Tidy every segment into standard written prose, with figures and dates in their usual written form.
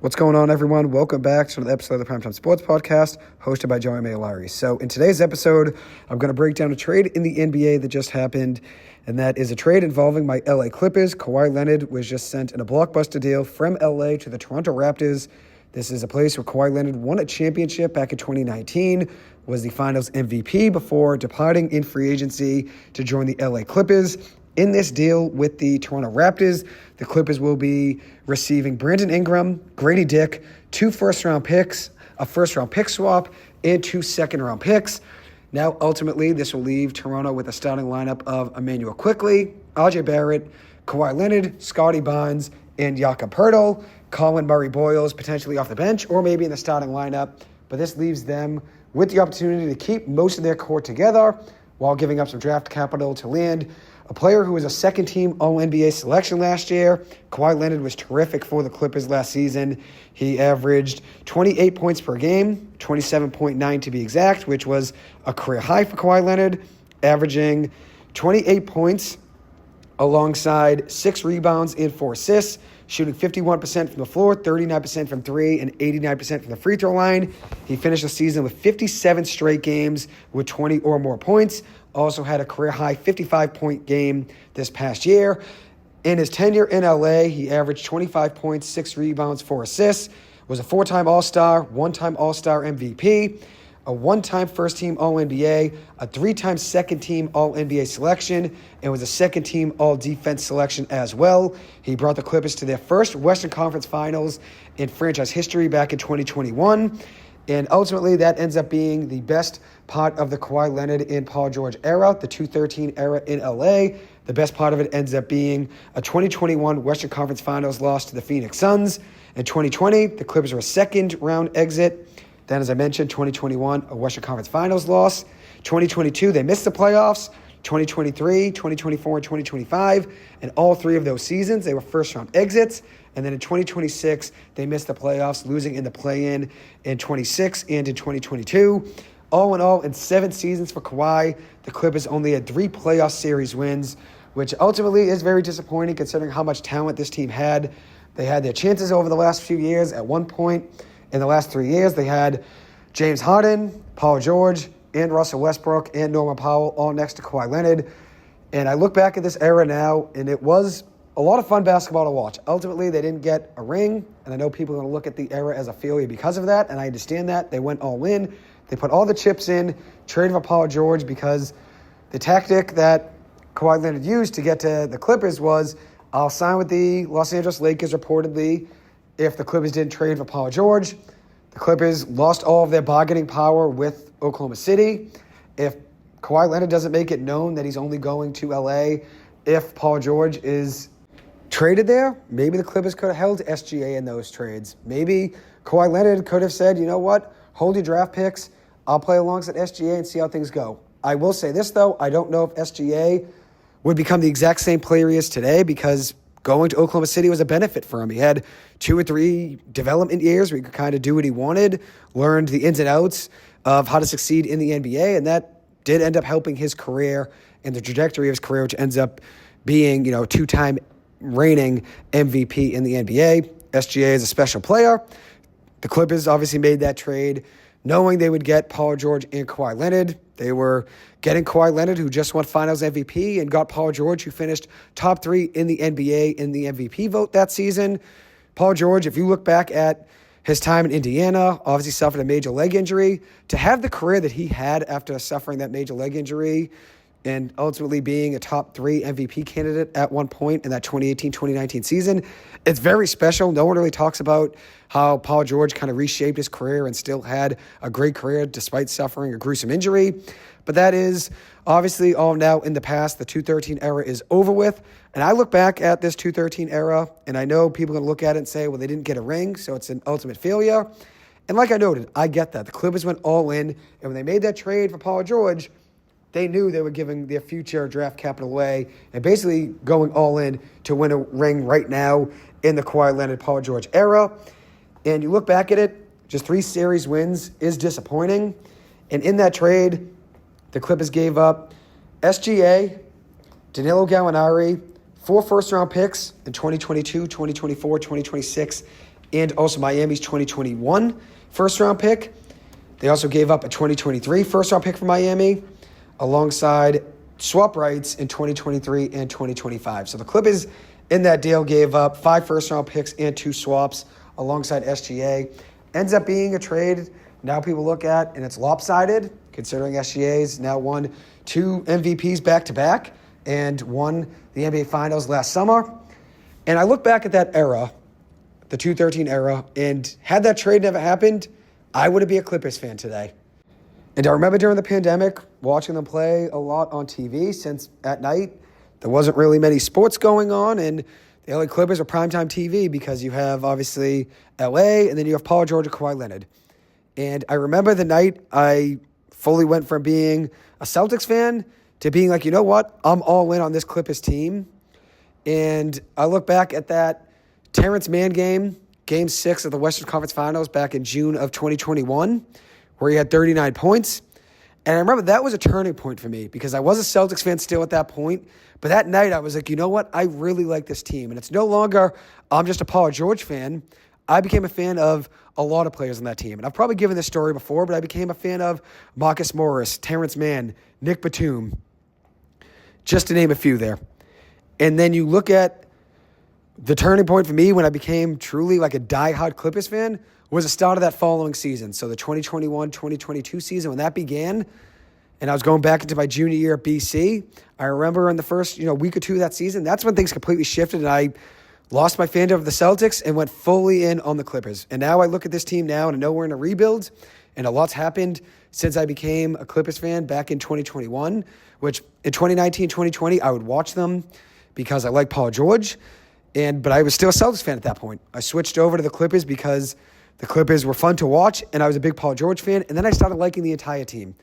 What's going on, everyone? Welcome back to another episode of the Primetime Sports Podcast, hosted by Joey Maylari. So in today's episode, I'm going to break down a trade in the NBA that just happened, and that is a trade involving my LA Clippers. Kawhi Leonard was just sent in a blockbuster deal from LA to the Toronto Raptors. This is a place where Kawhi Leonard won a championship back in 2019, was the Finals MVP before departing in free agency to join the LA Clippers. In this deal with the Toronto Raptors, the Clippers will be receiving Brandon Ingram, Grady Dick, 2 first-round picks, a first-round pick swap, and 2 second-round picks. Now, ultimately, this will leave Toronto with a starting lineup of Emmanuel Quickley, RJ Barrett, Kawhi Leonard, Scottie Barnes, and Jakob Poeltl. Colin Murray-Boyles potentially off the bench or maybe in the starting lineup. But this leaves them with the opportunity to keep most of their core together while giving up some draft capital to land a player who was a second-team All-NBA selection last year. Kawhi Leonard was terrific for the Clippers last season. He averaged 28 points per game, 27.9 to be exact, which was a career high for Kawhi Leonard, averaging 28 points alongside 6 rebounds and 4 assists, shooting 51% from the floor, 39% from 3, and 89% from the free throw line. He finished the season with 57 straight games with 20 or more points. Also had a career-high 55-point game this past year. In his tenure in LA, he averaged 25 points, 6 rebounds, 4 assists, was a 4-time All-Star, 1-time All-Star MVP, a 1-time first-team All-NBA, a 3-time second-team All-NBA selection, and was a second-team All-Defense selection as well. He brought the Clippers to their first Western Conference Finals in franchise history back in 2021. And ultimately, that ends up being the best part of the Kawhi Leonard and Paul George era, the 2013 era in LA. The best part of it ends up being a 2021 Western Conference Finals loss to the Phoenix Suns. In 2020, the Clippers were a second-round exit. Then, as I mentioned, 2021, a Western Conference Finals loss. 2022, they missed the playoffs. 2023, 2024, and 2025. And all 3 of those seasons, they were first-round exits. And then in 2026, they missed the playoffs, losing in the play-in in 26 and in 2022. All in all, in 7 seasons for Kawhi, the Clippers only had 3 playoff series wins, which ultimately is very disappointing considering how much talent this team had. They had their chances over the last few years. At one point in the last 3 years, they had James Harden, Paul George, and Russell Westbrook, and Norman Powell all next to Kawhi Leonard. And I look back at this era now, and it was a lot of fun basketball to watch. Ultimately, they didn't get a ring, and I know people are going to look at the era as a failure because of that, and I understand that. They went all in. They put all the chips in, traded for Paul George because the tactic that Kawhi Leonard used to get to the Clippers was, I'll sign with the Los Angeles Lakers reportedly if the Clippers didn't trade for Paul George. The Clippers lost all of their bargaining power with Oklahoma City. If Kawhi Leonard doesn't make it known that he's only going to LA, if Paul George is traded there, maybe the Clippers could have held SGA in those trades. Maybe Kawhi Leonard could have said, you know what, hold your draft picks. I'll play alongside SGA and see how things go. I will say this, though. I don't know if SGA would become the exact same player he is today because going to Oklahoma City was a benefit for him. He had 2 or 3 development years where he could kind of do what he wanted, learned the ins and outs of how to succeed in the NBA, and that did end up helping his career and the trajectory of his career, which ends up being, 2-time reigning MVP in the NBA. SGA is a special player. The Clippers obviously made that trade knowing they would get Paul George and Kawhi Leonard. They were getting Kawhi Leonard, who just won Finals MVP, and got Paul George, who finished top 3 in the NBA in the MVP vote that season. Paul George, if you look back at his time in Indiana, obviously suffered a major leg injury. To have the career that he had after suffering that major leg injury and ultimately being a top 3 MVP candidate at one point in that 2018-2019 season, it's very special. No one really talks about how Paul George kind of reshaped his career and still had a great career despite suffering a gruesome injury. But that is obviously all now in the past. The 2013 era is over with. And I look back at this 2013 era, and I know people are going to look at it and say, well, they didn't get a ring, so it's an ultimate failure. And like I noted, I get that. The Clippers went all in, and when they made that trade for Paul George, they knew they were giving their future draft capital away and basically going all in to win a ring right now in the Kawhi Leonard, Paul George era. And you look back at it, just 3 series wins is disappointing. And in that trade, the Clippers gave up SGA, Danilo Gallinari, 4 first-round picks in 2022, 2024, 2026, and also Miami's 2021 first-round pick. They also gave up a 2023 first-round pick for Miami alongside swap rights in 2023 and 2025. So the Clippers in that deal gave up 5 first-round picks and 2 swaps alongside SGA. Ends up being a trade now people look at, and it's lopsided, considering SGA's now won 2 MVPs back-to-back and won the NBA Finals last summer. And I look back at that era, the 2013 era, and had that trade never happened, I wouldn't be a Clippers fan today. And I remember during the pandemic watching them play a lot on TV, since at night there wasn't really many sports going on, and the LA Clippers are primetime TV because you have obviously LA and then you have Paul George and Kawhi Leonard. And I remember the night I fully went from being a Celtics fan to being like, you know what, I'm all in on this Clippers team. And I look back at that Terrence Mann game, Game 6 of the Western Conference Finals back in June of 2021, where he had 39 points. And I remember that was a turning point for me because I was a Celtics fan still at that point. But that night I was like, you know what? I really like this team. And it's no longer I'm just a Paul George fan. I became a fan of a lot of players on that team. And I've probably given this story before, but I became a fan of Marcus Morris, Terrence Mann, Nick Batum, just to name a few there. And then you look at the turning point for me when I became truly like a diehard Clippers fan was the start of that following season. So the 2021-2022 season, when that began, and I was going back into my junior year at BC, I remember in the first week or two of that season, that's when things completely shifted, and I lost my fandom of the Celtics and went fully in on the Clippers. And now I look at this team now and I know we're in a rebuild, and a lot's happened since I became a Clippers fan back in 2021, which in 2019, 2020, I would watch them because I like Paul George, but I was still a Celtics fan at that point. I switched over to the Clippers because the Clippers were fun to watch, and I was a big Paul George fan, and then I started liking the entire team.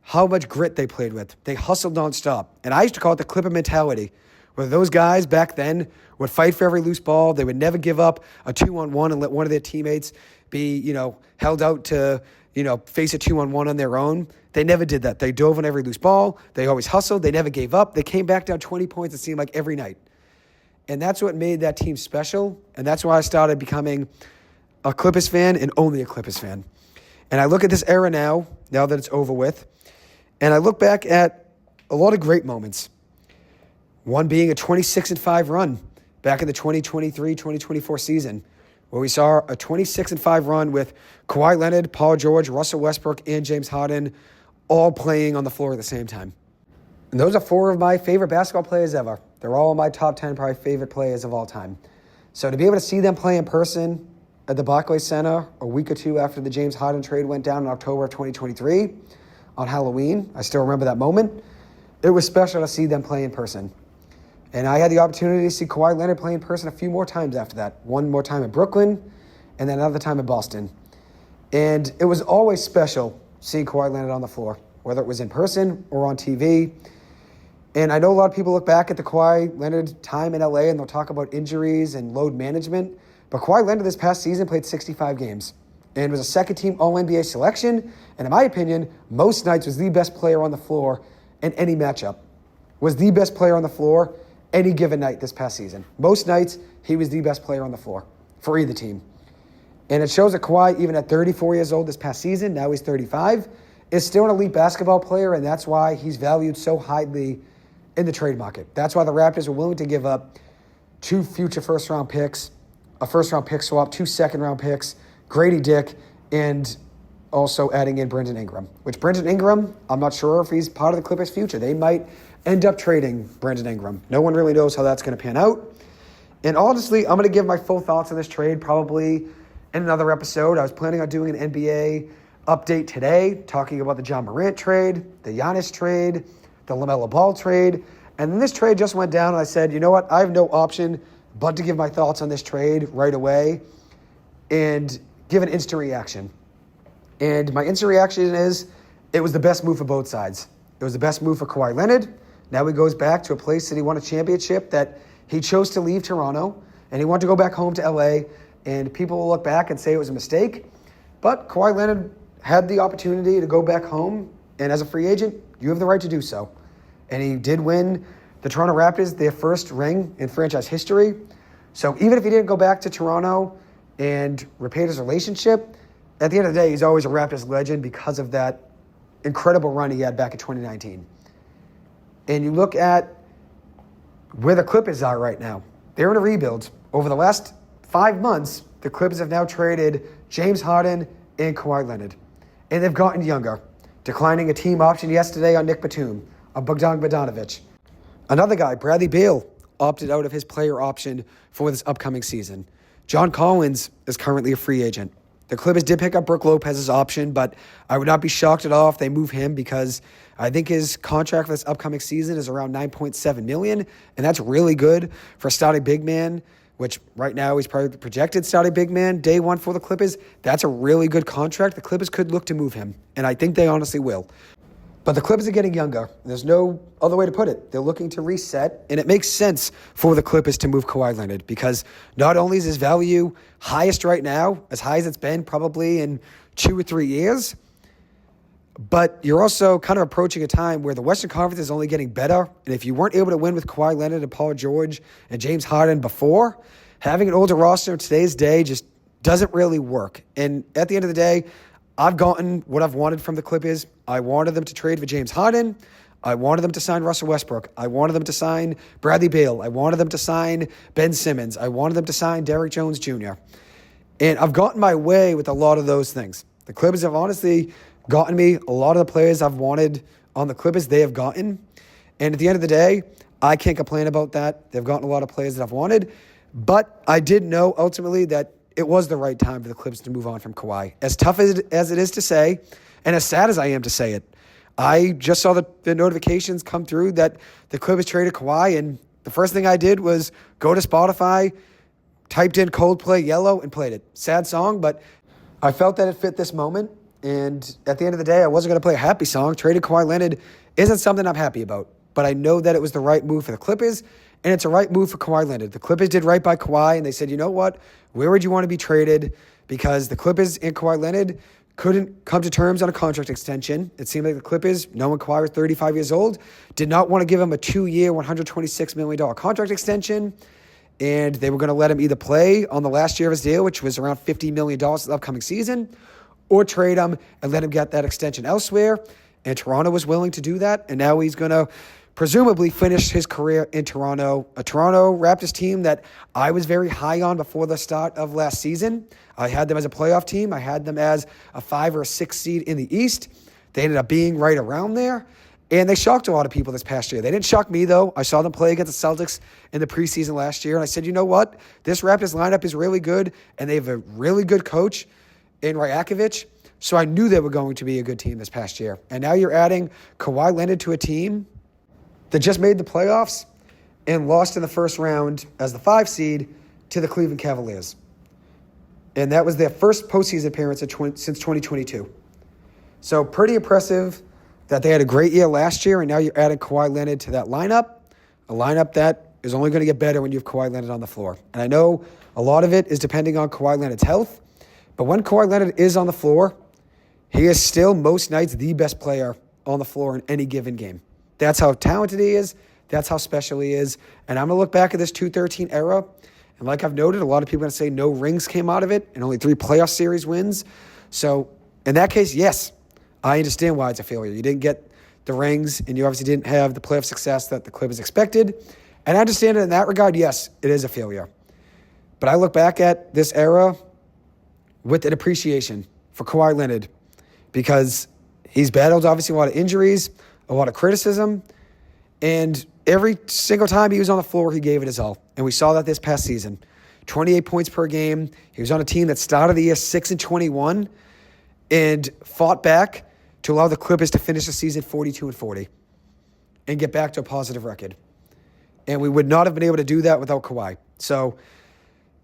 How much grit they played with. They hustled nonstop. And I used to call it the Clipper mentality, where those guys back then would fight for every loose ball. They would never give up a 2-on-1 and let one of their teammates be, held out to, face a 2-on-1 on their own. They never did that. They dove on every loose ball. They always hustled. They never gave up. They came back down 20 points, it seemed like, every night. And that's what made that team special. And that's why I started becoming a Clippers fan and only a Clippers fan. And I look at this era now that it's over with, and I look back at a lot of great moments. One being a 26-5 run back in the 2023-2024 season, where we saw a 26-5 run with Kawhi Leonard, Paul George, Russell Westbrook, and James Harden all playing on the floor at the same time. And those are 4 of my favorite basketball players ever. They're all my top 10 probably favorite players of all time. So to be able to see them play in person at the Barclays Center a week or two after the James Harden trade went down in October of 2023 on Halloween, I still remember that moment. It was special to see them play in person. And I had the opportunity to see Kawhi Leonard play in person a few more times after that. One more time in Brooklyn, and then another time in Boston. And it was always special seeing Kawhi Leonard on the floor, whether it was in person or on TV. And I know a lot of people look back at the Kawhi Leonard time in LA and they'll talk about injuries and load management. But Kawhi Leonard this past season played 65 games and was a second-team All-NBA selection. And in my opinion, most nights was the best player on the floor in any matchup. Was the best player on the floor any given night this past season. Most nights, he was the best player on the floor for either team. And it shows that Kawhi, even at 34 years old this past season, now he's 35, is still an elite basketball player, and that's why he's valued so highly in the trade market. That's why the Raptors are willing to give up 2 future first-round picks, a first-round pick swap, 2 second-round picks, Grady Dick, and also adding in Brandon Ingram. Which Brandon Ingram, I'm not sure if he's part of the Clippers' future. They might end up trading Brandon Ingram. No one really knows how that's going to pan out. And honestly, I'm going to give my full thoughts on this trade probably in another episode. I was planning on doing an NBA update today, talking about the John Morant trade, the Giannis trade, the LaMelo Ball trade. And then this trade just went down, and I said, you know what? I have no option but to give my thoughts on this trade right away and give an instant reaction. And my instant reaction is it was the best move for both sides. It was the best move for Kawhi Leonard. Now he goes back to a place that he won a championship, that he chose to leave Toronto, and he wanted to go back home to LA, and people will look back and say it was a mistake. But Kawhi Leonard had the opportunity to go back home, and as a free agent, you have the right to do so. And he did win the Toronto Raptors their first ring in franchise history. So even if he didn't go back to Toronto and repaired his relationship, at the end of the day, he's always a Raptors legend because of that incredible run he had back in 2019. And you look at where the Clippers are right now. They're in a rebuild. Over the last 5 months, the Clippers have now traded James Harden and Kawhi Leonard. And they've gotten younger, declining a team option yesterday on Nick Batum, on Bogdan Bogdanovic. Another guy, Bradley Beal, opted out of his player option for this upcoming season. John Collins is currently a free agent. The Clippers did pick up Brook Lopez's option, but I would not be shocked at all if they move him because I think his contract for this upcoming season is around $9.7 million, and that's really good for a starting big man, which right now he's probably the projected starting big man day one for the Clippers. That's a really good contract. The Clippers could look to move him, and I think they honestly will. But the Clippers are getting younger. There's no other way to put it. They're looking to reset, and it makes sense for the Clippers to move Kawhi Leonard because not only is his value highest right now, as high as it's been probably in 2 or 3 years, but you're also kind of approaching a time where the Western Conference is only getting better, and if you weren't able to win with Kawhi Leonard and Paul George and James Harden before, having an older roster in today's day just doesn't really work. And at the end of the day, I've gotten what I've wanted from the Clippers. I wanted them to trade for James Harden. I wanted them to sign Russell Westbrook. I wanted them to sign Bradley Beal. I wanted them to sign Ben Simmons. I wanted them to sign Derrick Jones Jr. And I've gotten my way with a lot of those things. The Clippers have honestly gotten me a lot of the players I've wanted on the Clippers. They have gotten. And at the end of the day, I can't complain about that. They've gotten a lot of players that I've wanted. But I did know ultimately that it was the right time for the Clippers to move on from Kawhi. As tough as it is to say, and as sad as I am to say it, I just saw the notifications come through that the Clippers traded Kawhi, and the first thing I did was go to Spotify, typed in Coldplay Yellow, and played it. Sad song, but I felt that it fit this moment, and at the end of the day, I wasn't going to play a happy song. Trading Kawhi Leonard isn't something I'm happy about, but I know that it was the right move for the Clippers, and it's a right move for Kawhi Leonard. The Clippers did right by Kawhi, and they said, you know what? Where would you want to be traded? Because the Clippers and Kawhi Leonard couldn't come to terms on a contract extension. It seemed like the Clippers, knowing Kawhi was 35 years old, did not want to give him a 2-year, $126 million contract extension, and they were going to let him either play on the last year of his deal, which was around $50 million the upcoming season, or trade him and let him get that extension elsewhere. And Toronto was willing to do that, and now he's going to presumably finish his career in Toronto, a Toronto Raptors team that I was very high on before the start of last season. I had them as a playoff team. I had them as a 5 or a 6 seed in the East. They ended up being right around there, and they shocked a lot of people this past year. They didn't shock me, though. I saw them play against the Celtics in the preseason last year, and I said, you know what? This Raptors lineup is really good, and they have a really good coach in Rajakovic, so I knew they were going to be a good team this past year. And now you're adding Kawhi Leonard to a team that just made the playoffs and lost in the first round as the 5 seed to the Cleveland Cavaliers. And that was their first postseason appearance since 2022. So pretty impressive that they had a great year last year, and now you're adding Kawhi Leonard to that lineup, a lineup that is only going to get better when you have Kawhi Leonard on the floor. And I know a lot of it is depending on Kawhi Leonard's health, but when Kawhi Leonard is on the floor, he is still most nights the best player on the floor in any given game. That's how talented he is. That's how special he is. And I'm going to look back at this 2-13 era. And like I've noted, a lot of people are going to say no rings came out of it and only 3 playoff series wins. So in that case, yes, I understand why it's a failure. You didn't get the rings, and you obviously didn't have the playoff success that the Clippers expected. And I understand it in that regard, yes, it is a failure. But I look back at this era with an appreciation for Kawhi Leonard because he's battled obviously a lot of injuries, a lot of criticism, and every single time he was on the floor, he gave it his all. And we saw that this past season. 28 points per game. He was on a team that started the year 6-21 and fought back to allow the Clippers to finish the season 42-40 and get back to a positive record. And we would not have been able to do that without Kawhi. So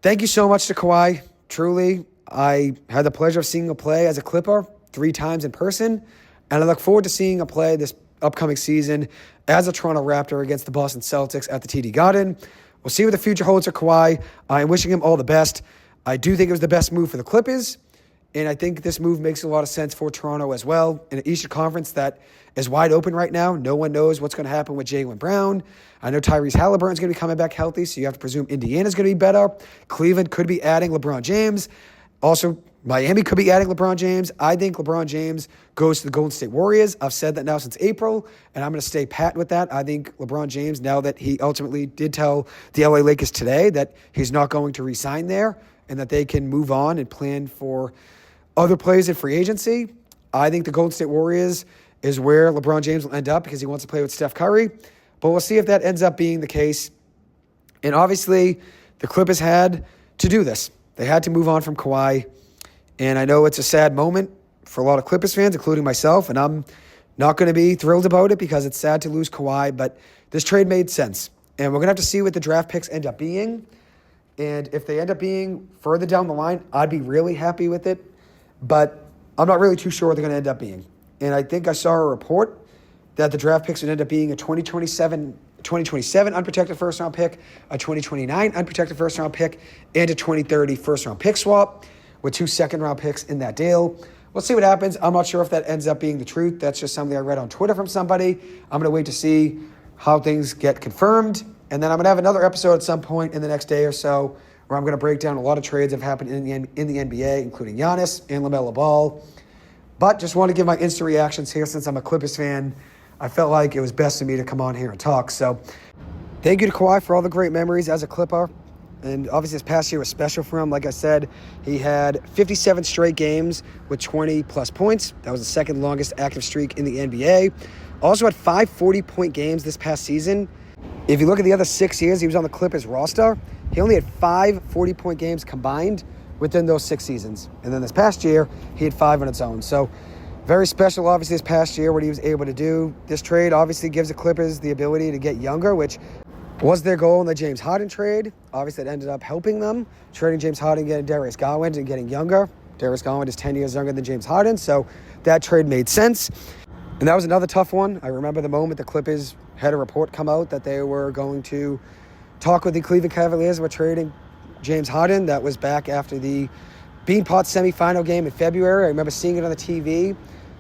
thank you so much to Kawhi. Truly, I had the pleasure of seeing him play as a Clipper 3 times in person, and I look forward to seeing him play this upcoming season as a Toronto Raptor against the Boston Celtics at the TD Garden. We'll see what the future holds for Kawhi. I'm wishing him all the best. I do think it was the best move for the Clippers, And I think this move makes a lot of sense for Toronto as well. In an Eastern Conference that is wide open right now. No one knows what's going to happen with Jaylen Brown. I know Tyrese Halliburton's going to be coming back healthy, so you have to presume Indiana's going to be better. Cleveland could be adding LeBron James. Also, Miami could be adding LeBron James. I think LeBron James goes to the Golden State Warriors. I've said that now since April, and I'm going to stay pat with that. I think LeBron James, now that he ultimately did tell the LA Lakers today that he's not going to re-sign there and that they can move on and plan for other players in free agency, I think the Golden State Warriors is where LeBron James will end up because he wants to play with Steph Curry. But we'll see if that ends up being the case. And obviously, the Clippers had to do this. They had to move on from Kawhi. And I know it's a sad moment for a lot of Clippers fans, including myself, and I'm not going to be thrilled about it because it's sad to lose Kawhi, but this trade made sense. And we're going to have to see what the draft picks end up being. And if they end up being further down the line, I'd be really happy with it. But I'm not really too sure what they're going to end up being. And I think I saw a report that the draft picks would end up being a 2027 unprotected first-round pick, a 2029 unprotected first-round pick, and a 2030 first-round pick swap with 2 second-round picks in that deal. We'll see what happens. I'm not sure if that ends up being the truth. That's just something I read on Twitter from somebody. I'm going to wait to see how things get confirmed. And then I'm going to have another episode at some point in the next day or so where I'm going to break down a lot of trades that have happened in the NBA, including Giannis and LaMelo Ball. But just want to give my instant reactions here since I'm a Clippers fan. I felt like it was best for me to come on here and talk. So thank you to Kawhi for all the great memories as a Clipper. And obviously this past year was special for him. Like I said, he had 57 straight games with 20-plus points. That was the second longest active streak in the NBA. Also had 5 40-point games this past season. If you look at the other 6 years he was on the Clippers roster, he only had 5 40-point games combined within those 6 seasons. And then this past year, he had 5 on its own. So very special, obviously, this past year, what he was able to do. This trade obviously gives the Clippers the ability to get younger, which was their goal in the James Harden trade. Obviously, it ended up helping them, trading James Harden, getting Darius Garland, and getting younger. Darius Garland is 10 years younger than James Harden, so that trade made sense. And that was another tough one. I remember the moment the Clippers had a report come out that they were going to talk with the Cleveland Cavaliers about trading James Harden. That was back after the Beanpot semifinal game in February. I remember seeing it on the TV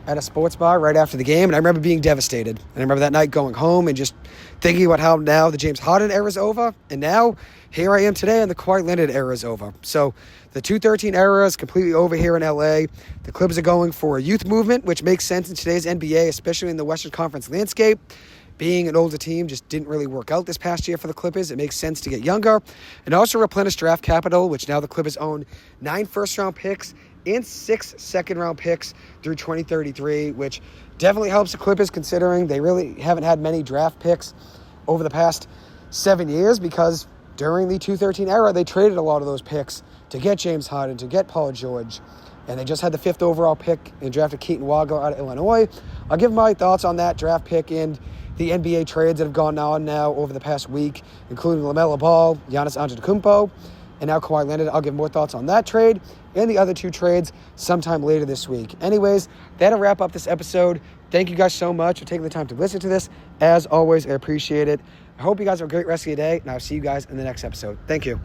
at a sports bar right after the game, and I remember being devastated. And I remember that night going home and just thinking about how now the James Harden era is over, and now here I am today and the Kawhi Leonard era is over. So the 213 era is completely over here in LA. The Clippers are going for a youth movement, which makes sense in today's NBA, especially in the Western Conference landscape. Being an older team just didn't really work out this past year for the Clippers. It makes sense to get younger and also replenish draft capital, which now the Clippers own 9 first-round picks and 6 second-round picks through 2033, which definitely helps the Clippers considering they really haven't had many draft picks over the past 7 years because during the 213 era, they traded a lot of those picks to get James Harden, to get Paul George, and they just had the 5th overall pick and drafted Keaton Waddle out of Illinois. I'll give my thoughts on that draft pick and the NBA trades that have gone on now over the past week, including LaMelo Ball, Giannis Antetokounmpo, and now Kawhi Leonard. I'll give more thoughts on that trade and the other 2 trades sometime later this week. Anyways, that'll wrap up this episode. Thank you guys so much for taking the time to listen to this. As always, I appreciate it. I hope you guys have a great rest of your day, and I'll see you guys in the next episode. Thank you.